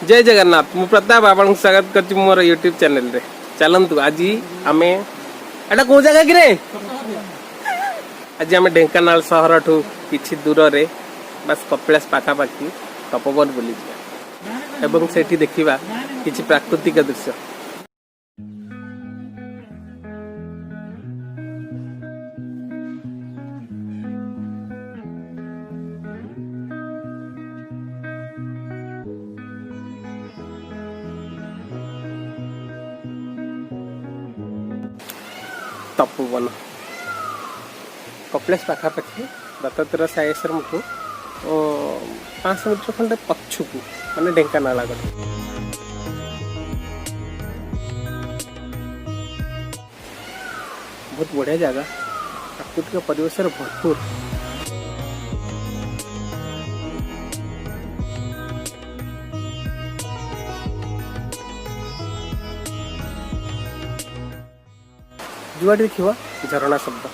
जय जगन्नाथ मु प्रताप आपन स्वागत कर मोर यूट्यूब चैनल रे। चलतु आज आम एटा कौ जगह कि आज आम ढेंकानाल सहर ठू किछि दूर रे बस कपिलास पाखापाखि तपोवन बुली एवं सेठी देखिबा किछि प्राकृतिक दृश्य। तपोवन कपिलास पाखापाखि दत्तात्रेय साईश्वर ठू 500 मीटर खंडे पछुकू माने ढेंकानाल आगे बहुत बढ़िया जगह प्राकृतिक परिवेश भरपूर। जुआड़ी देखिबा झरणा शब्द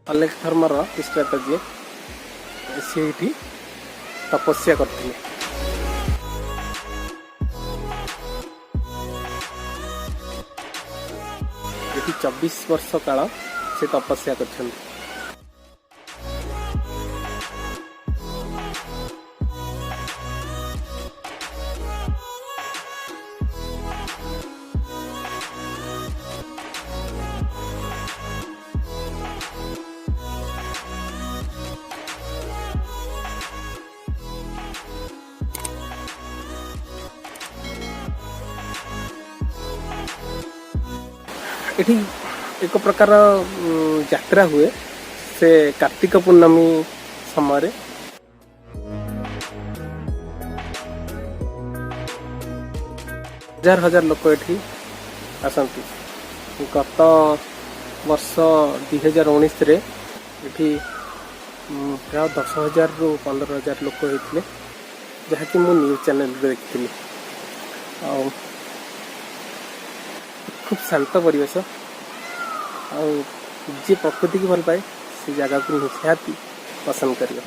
अनेक धर्मर इष्टता जी से तपस्या करते 24 वर्ष काल से तपस्या कर एठी एक प्रकार यात्रा हुए से कार्तिक पूर्णमी समय हजार हजार लोक एठी आसंती। गत वर्ष 2019 रे एठी प्राय 10,000 रु 15,000 लोक होते जहाँकि मु न्यूज चैनल देखी। खूब शांत परिवेश जी प्रकृति की भल पाए से जगह को निहाती पसंद करियो।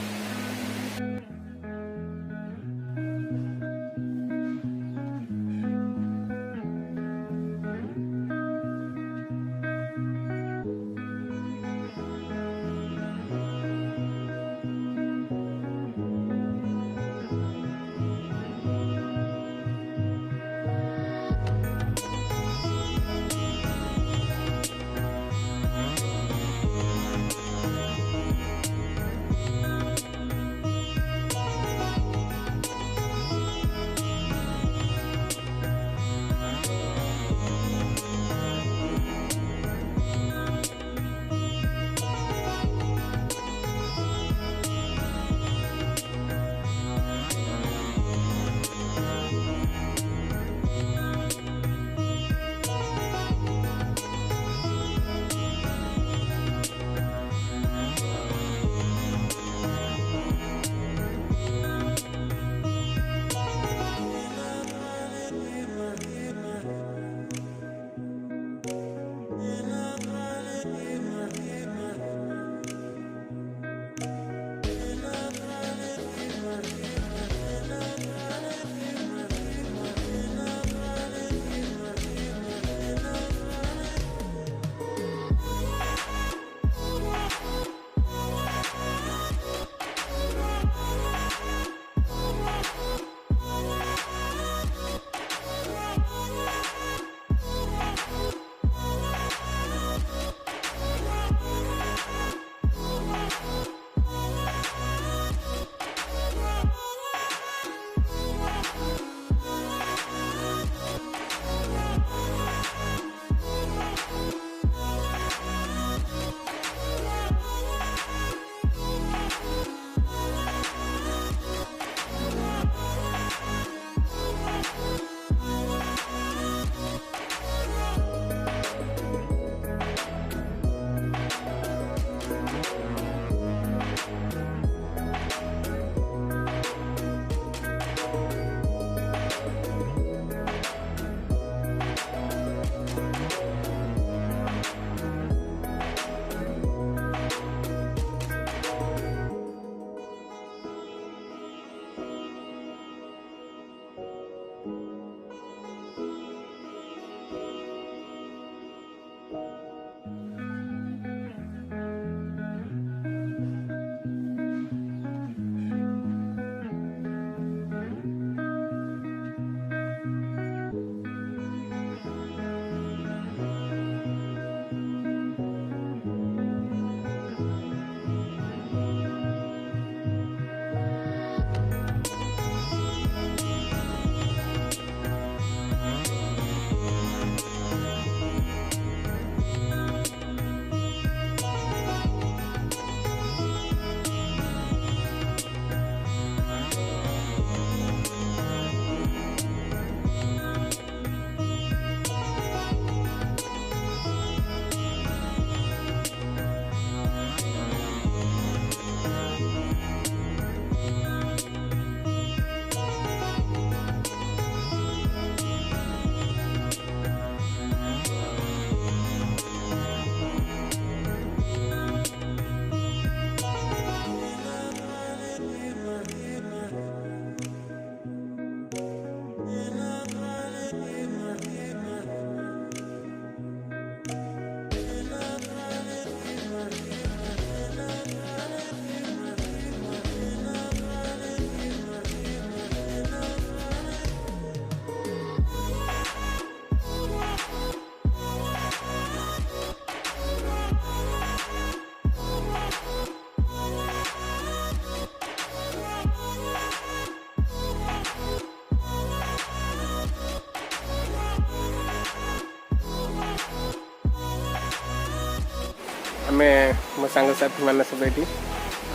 आमे मो सांगसाथी मैंने सब ये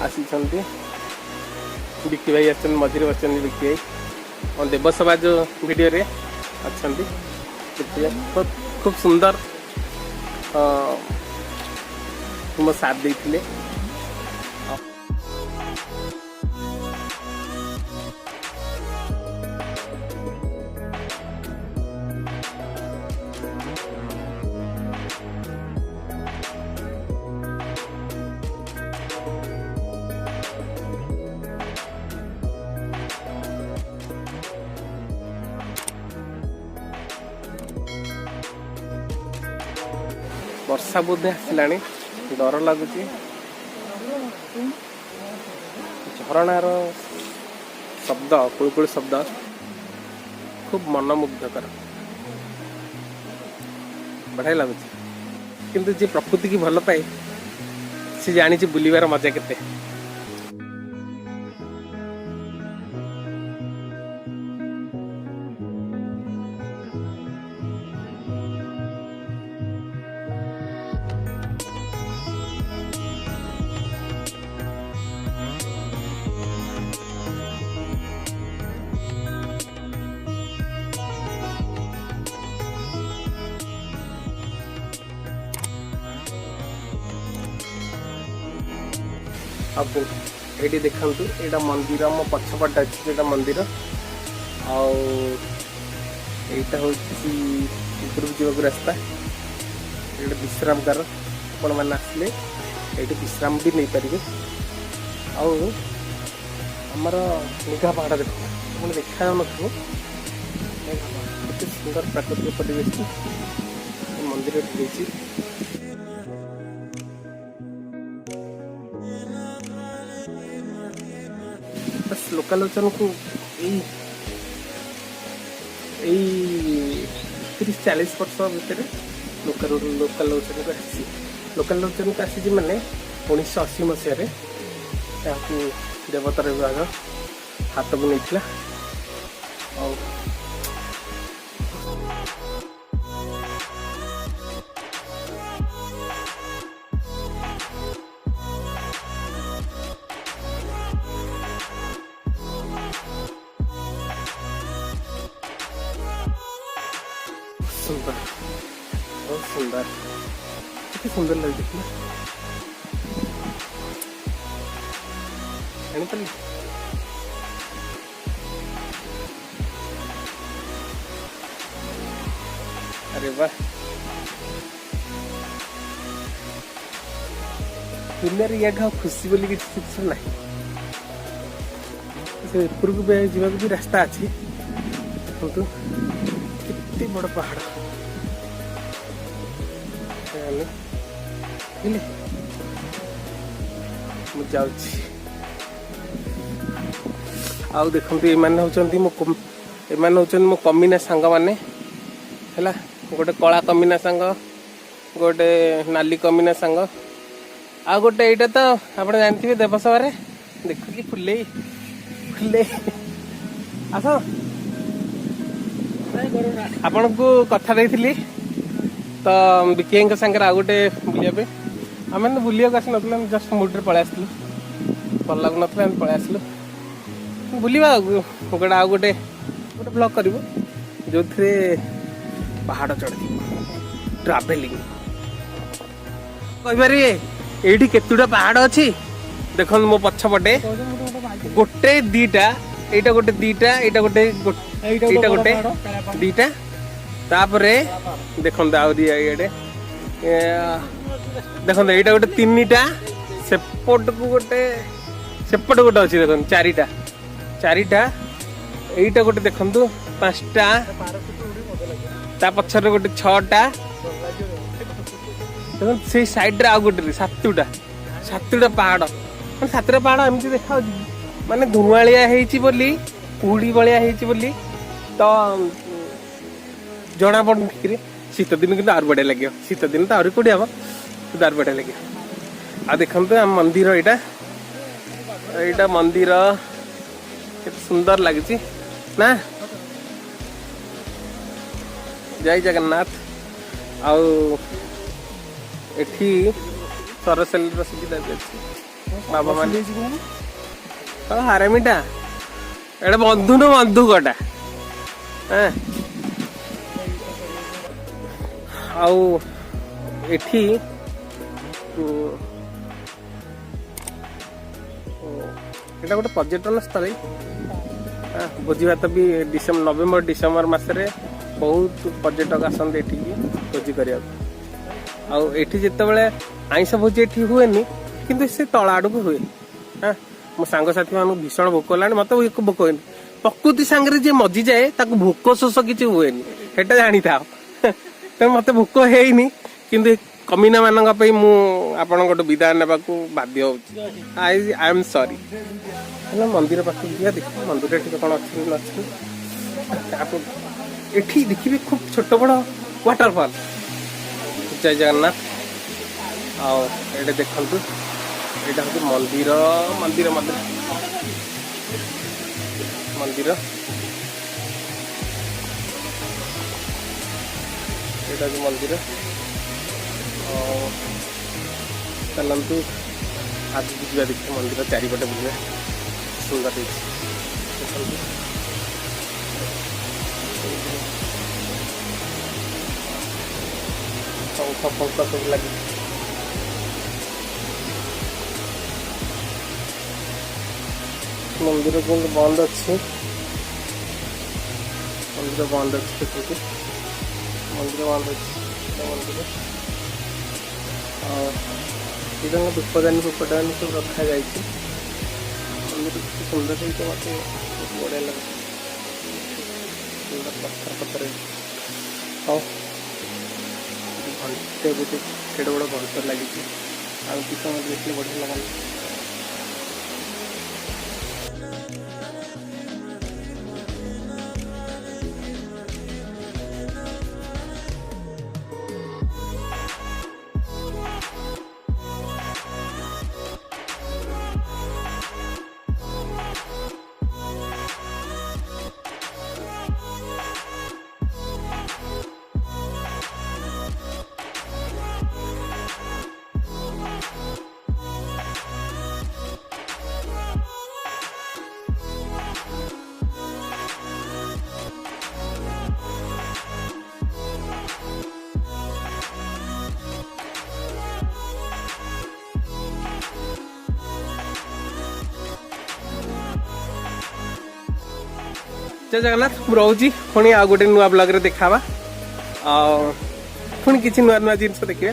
आसी विक्की भाई आछन मझे बच्चन विक्की भाई और देवसभा जो वीडियो रे अच्छा खूब सुंदर तुम साथ देते वर्षा बोधे आसला डर लगुच झरणार शब्द कुलकुल शब्द खूब मनमुग्धकर बढ़िया लगुच किंतु जे प्रकृति की भल पाए सी जानी बुलिबार मजा केते अब ये देखु यहाँ मंदिर मो पछपट अच्छी जो मंदिर आउ यहाँ हूँ उपरକୁ जीवाक रास्ता ये विश्राम कर आपण मैंने आसले ये विश्राम भी नहीं पारे आमर निघा पहाड़ देख आप देखा नए सुंदर प्राकृतिक परिवेश मंदिर बस लोकालोचन को 30-40 वर्ष भितर लोकालोचन को आसी लोकालोचन को आसी मैंने 1980 मसीह देवतार विभाग हाथ को नहीं सुंदर बहुत सुंदर कितनी सुंदर लग देखना अरे वाह दुनिया या खुशी बोली किसी ना ऊपर को जावाक भी रास्ता अच्छी देखो कितनी बड़ पहाड़ आउ देखो ये मो कमीना सांग मैंने है गोटे कला कमीना सांग गोटे नाली कमीना सांग आ गोटे यहाँ तो आप जानते देवसभा देख कि फुले फुले आस आपण को कथा देती तो विकी सागर आ गोटे बुलाया आम मैंने बुलाक आस ना जस्ट मुड्रे पलि आसलु भल लगुन पलि आसलु बुलवा गोटे आ गोटे गोटे ब्लॉग कर जो पहाड़ चढ़ ट्रावेलिंग कहीपर ये केतुटा पहाड़ अच्छी देख मो पछपटे गोटे दीटा यहाँ गोटे दीटा यहाँ गोटे यहाँ गोटे दीटा तापरे देखो आउे देखो यहाँ गोटे 3टा सेपट को गोटे सेपट गोटे अच्छी देख 4टा यहाँ गोटे देखु 5टा ता पछर गोटे 6टा देख से साइड रे आ गोटे 7टा पहाड़ मैं 7टा पहाड़ एमती देखा माने धुआलिया बोली कुड़ी भाया बोली तो जना पड़ ठीक शीत दिन कि आर बढ़िया लगे शीत दिन तो आहरी कौड़ी हम तो आर बढ़िया लगे आ देखो आम मंदिर यहाँ मंदिर के सुंदर लगी ना जय जगन्नाथ आउ एठी ସରସେଲର ସୁବିଧା ବି ଅଛି ବାବା ମାନେ ହାରାମିଟା ଏଇଟା ବନ୍ଧୁ ନ ବନ୍ଧୁକଟା ଆଉ ଏଠି এটা ଗୋଟେ ପର୍ଯ୍ୟଟନ ସ୍ଥଳୀ ଭୋଜି ଭାତ ବି ନଭେମ୍ବର ଡିସେମ୍ବର ମାସରେ ବହୁତ ପର୍ଯ୍ୟଟକ ଆସନ୍ତି ଏଠିକି ଭୋଜି କରିବାକୁ। ଆଉ ଏଠି ଯେତେବେଳେ ଆଇଁଷ ଭୋଜି ଏଠି ହୁଏନି କିନ୍ତୁ ସେ ତଳ ଆଡକୁ ହୁଏ। ମୋ ସାଙ୍ଗସାଥି ମାନଙ୍କୁ ଭୀଷଣ ଭୋକ ହେଲାଣି, ମତେ ଭୋକ ହୁଏନି। ପ୍ରକୃତି ସାଙ୍ଗରେ ଯିଏ ମଜିଯାଏ ତାକୁ ଭୋକ ଶୋଷ କିଛି ହୁଏନି, ସେଟା ଜାଣିଥାଅ। ତେଣୁ ମତେ ଭୋକ ହେଇନି, କିନ୍ତୁ କମିନା ମାନଙ୍କ ପାଇଁ ମୁଁ ଆପଣଙ୍କଠୁ ବିଦାୟ ନେବାକୁ ବାଧ୍ୟ ହଉଛି। ଆଇ ଏମ୍ ସରି। ହେଲା ମନ୍ଦିର ପାଖକୁ ଯିବା, ଦେଖିବା ମନ୍ଦିର ଟିକେ କଣ ଅଛି ନଅଛି। ଏଠି ଦେଖିବେ ଖୁବ ଛୋଟ ବଡ ୱାଟରଫଲ। ଜୟ ଜଗନ୍ନାଥ। ଆଉ ଏଇଟା ଦେଖନ୍ତୁ, ଏଇଟା ହଉଛି ମନ୍ଦିର ମନ୍ଦିର ମନ୍ଦିର ମନ୍ଦିର ଏଇଟା ହଉଛି ମନ୍ଦିର। ଚାଲନ୍ତୁ ଆଗକୁ ଯିବା, ଦେଖିବା ମନ୍ଦିର ଚାରିପଟେ ବୁଲିବା, ସୁନ୍ଦର ହେଇଛି। ଶଙ୍ଖ ଫଙ୍କ ସବୁ ଲାଗିଛି। ମନ୍ଦିର କିନ୍ତୁ ବନ୍ଦ ଅଛି, ମନ୍ଦିର ବନ୍ଦ ଅଛି। ଦେଖନ୍ତୁ ମନ୍ଦିର ବନ୍ଦ ଅଛି, ମନ୍ଦିର ଏଇଟା ଧୂପଦାନୀ ଫୂପଦାନୀ ସବୁ ରଖାଯାଇଛି। ମନ୍ଦିର କେତେ ସୁନ୍ଦର ହେଇଛି, ମତେ ବଢ଼ିଆ ଲାଗୁଛି। ସୁନ୍ଦର ପଥର ପଥର ହଉ ଘଣ୍ଟେ ଗୋଟେ କେଡ଼େ ବଡ଼ ଘଣ୍ଟ ଲାଗିଛି। ଆଉ କିଛି ସମୟ ଦେଖିଲେ ବଢ଼ିଆ ଲାଗନ୍ତା। जय जगन्नाथ। ମୁଁ ରହୁଛି, ପୁଣି ଆଉ ଗୋଟେ ନୂଆ ବ୍ଲଗରେ ଦେଖାବା। ଆଉ ପୁଣି କିଛି ନୂଆ ନୂଆ ଜିନିଷ ଦେଖିବା।